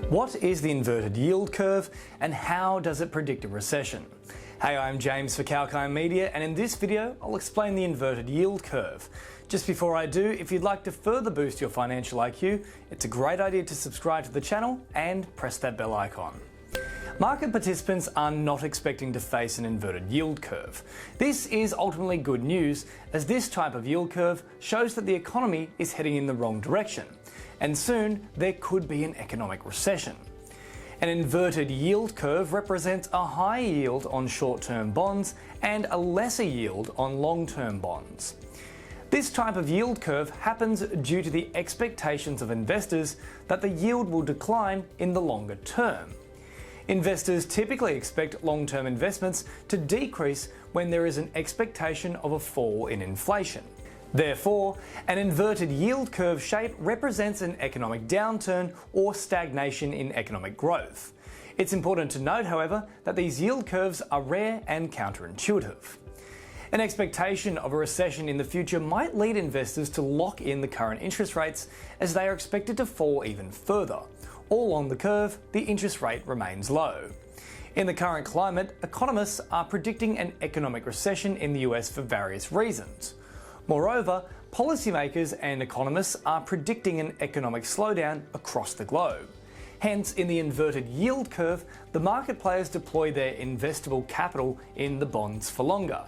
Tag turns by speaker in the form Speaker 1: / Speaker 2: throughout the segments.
Speaker 1: What is the inverted yield curve and how does it predict a recession? Hey, I'm James for Kalkine Media, and in this video I'll explain the inverted yield curve. Just before I do, if you'd like to further boost your financial IQ, it's a great idea to subscribe to the channel and press that bell icon. Market participants are not expecting to face an inverted yield curve. This is ultimately good news, as this type of yield curve shows that the economy is heading in the wrong direction, and soon there could be an economic recession. An inverted yield curve represents a high yield on short-term bonds and a lesser yield on long-term bonds. This type of yield curve happens due to the expectations of investors that the yield will decline in the longer term. Investors typically expect long-term investments to decrease when there is an expectation of a fall in inflation. Therefore, an inverted yield curve shape represents an economic downturn or stagnation in economic growth. It's important to note, however, that these yield curves are rare and counterintuitive. An expectation of a recession in the future might lead investors to lock in the current interest rates, as they are expected to fall even further. All along the curve, the interest rate remains low. In the current climate, economists are predicting an economic recession in the US for various reasons. Moreover, policymakers and economists are predicting an economic slowdown across the globe. Hence, in the inverted yield curve, the market players deploy their investable capital in the bonds for longer.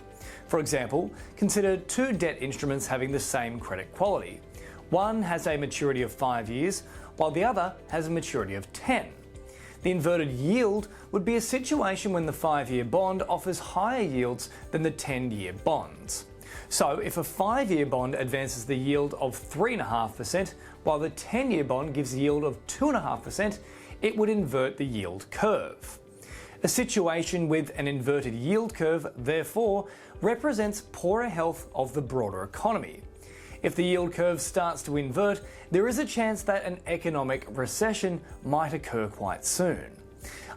Speaker 1: For example, consider two debt instruments having the same credit quality. One has a maturity of 5 years, while the other has a maturity of 10. The inverted yield would be a situation when the 5-year bond offers higher yields than the 10-year bonds. So if a 5-year bond advances the yield of 3.5%, while the 10-year bond gives a yield of 2.5%, it would invert the yield curve. A situation with an inverted yield curve, therefore, represents poorer health of the broader economy. If the yield curve starts to invert, there is a chance that an economic recession might occur quite soon.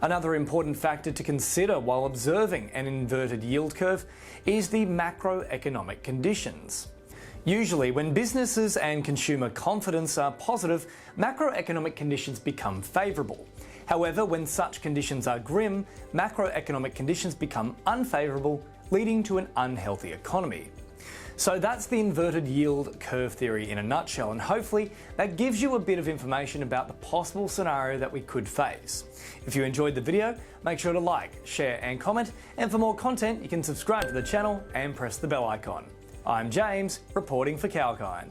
Speaker 1: Another important factor to consider while observing an inverted yield curve is the macroeconomic conditions. Usually, when businesses and consumer confidence are positive, macroeconomic conditions become favourable. However, when such conditions are grim, macroeconomic conditions become unfavourable, leading to an unhealthy economy. So that's the inverted yield curve theory in a nutshell, and hopefully that gives you a bit of information about the possible scenario that we could face. If you enjoyed the video, make sure to like, share and comment, and for more content you can subscribe to the channel and press the bell icon. I'm James, reporting for Kalkine.